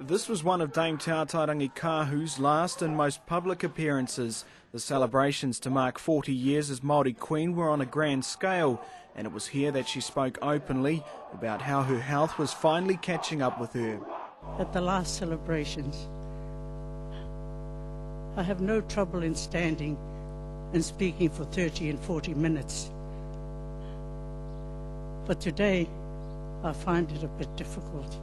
This was one of Dame Tautairangi Kahu's last and most public appearances. The celebrations to mark 40 years as Māori Queen were on a grand scale, and it was here that she spoke openly about how her health was finally catching up with her. At the last celebrations, I have no trouble in standing and speaking for 30 and 40 minutes. But today, I find it a bit difficult.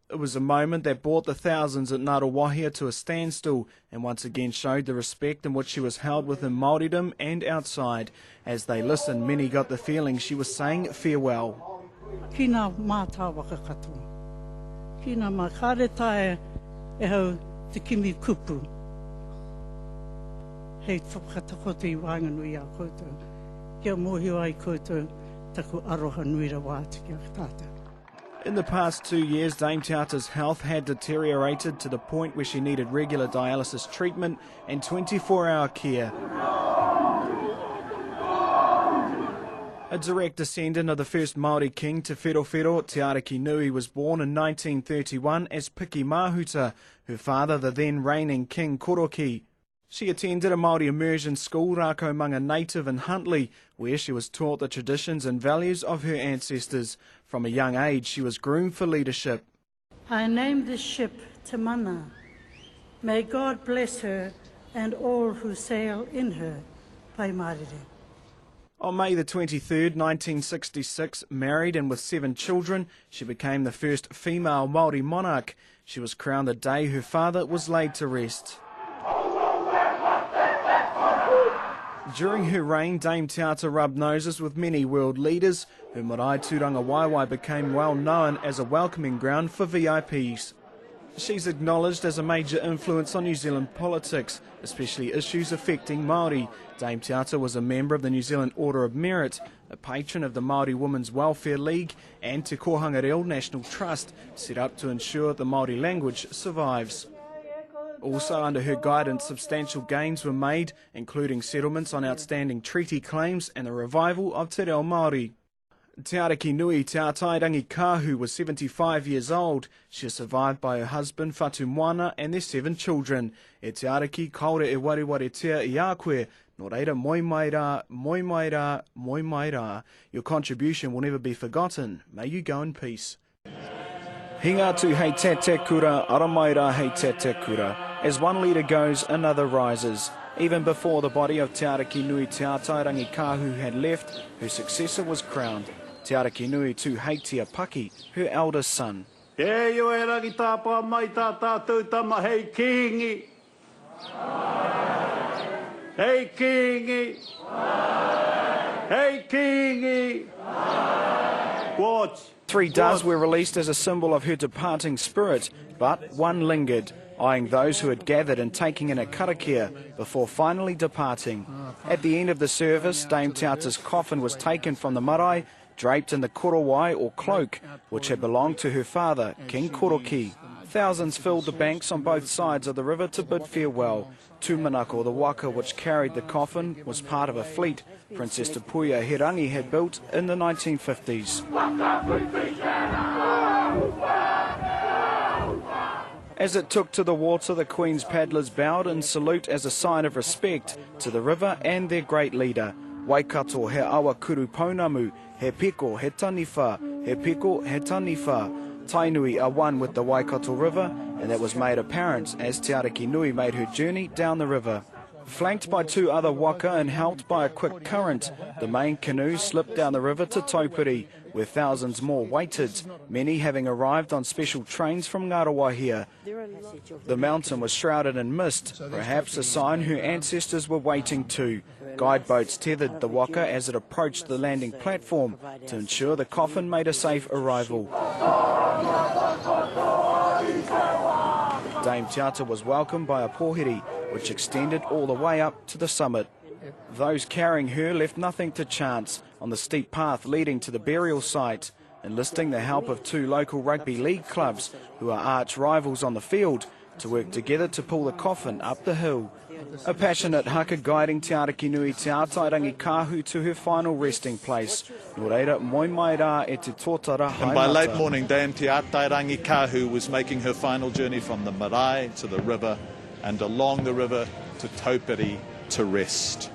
It was a moment that brought the thousands at Ngārawahia to a standstill and once again showed the respect in which she was held within Māoridom and outside. As they listened, many got the feeling she was saying farewell. Kina mātā waka katoa. Kina mā kāre tae e hau te kimi kupu. Hei whakatakoto I wānganui a koutou. Kia mōhio ai koutou taku aroha nui ra wā te kia tātou. In the past 2 years, Dame Tauta's health had deteriorated to the point where she needed regular dialysis treatment and 24-hour care. A direct descendant of the first Māori king Te Wherowhero, Te Ariki Nui was born in 1931 as Piki Mahuta, her father the then reigning King Koroki. She attended a Māori immersion school, Rākaumanga native in Huntly, where she was taught the traditions and values of her ancestors. From a young age, she was groomed for leadership. I named this ship Te Mana. May God bless her and all who sail in her. Pai Marire. On May the 23rd, 1966, married and with 7 children, she became the first female Māori monarch. She was crowned the day her father was laid to rest. During her reign, Dame Tauta rubbed noses with many world leaders. Her marae Turanga Waiwai became well known as a welcoming ground for VIPs. She's acknowledged as a major influence on New Zealand politics, especially issues affecting Māori. Dame Tauta was a member of the New Zealand Order of Merit, a patron of the Māori Women's Welfare League and Te Kohanga Reo National Trust, set up to ensure the Māori language survives. Also under her guidance, substantial gains were made, including settlements on outstanding treaty claims and the revival of Te Reo Māori. Te Ariki Nui Tautairangi Kahu was 75 years old. She is survived by her husband Whatu Moana and their 7 children. E Te Ariki, kaore e wariwaretia I a koe, nō reira moi mai rā, moi mai rā, moi mai rā. Your contribution will never be forgotten. May you go in peace. Hingatu hei te kura, aramaira hei te kura. As one leader goes, another rises. Even before the body of Te Ariki Nui Tautairangi Kahu had left, her successor was crowned. Te Ariki Nui tu Heitia Paki, her eldest son. Te eo e rangi tāpā mai tā tātou tama hei kingi. Hei kingi. Hei kingi. Watch. 3 doves were released as a symbol of her departing spirit, but one lingered, eyeing those who had gathered and taking in a karakia before finally departing. At the end of the service, Dame Tauta's coffin was taken from the marae, draped in the korowai or cloak, which had belonged to her father, King Koroki. Thousands filled the banks on both sides of the river to bid farewell. Tūmanako, the waka which carried the coffin, was part of a fleet Princess Tupuia Hirangi had built in the 1950s. As it took to the water, the Queen's paddlers bowed in salute as a sign of respect to the river and their great leader. Waikato he awa kuru pounamu, he peko he taniwha, he peko he taniwha. Tainui are one with the Waikato River, and that was made apparent as Te Ariki Nui made her journey down the river. Flanked by 2 other waka and helped by a quick current, the main canoe slipped down the river to Taupiri, where thousands more waited, many having arrived on special trains from Ngārawahia. The mountain was shrouded in mist, perhaps a sign her ancestors were waiting too. Guide boats tethered the waka as it approached the landing platform to ensure the coffin made a safe arrival. Dame Tauta was welcomed by a pōheri, which extended all the way up to the summit. Those carrying her left nothing to chance on the steep path leading to the burial site, enlisting the help of 2 local rugby league clubs, who are arch rivals on the field, to work together to pull the coffin up the hill. A passionate haka guiding Te Ariki Nui Te Ātairangi Kāhu to her final resting place. Nō reira, moi mai rā e te tōtara And by haimata. late morning, Dame Te Ātairangi Kāhu was making her final journey from the marae to the river and along the river to Taupiri to rest.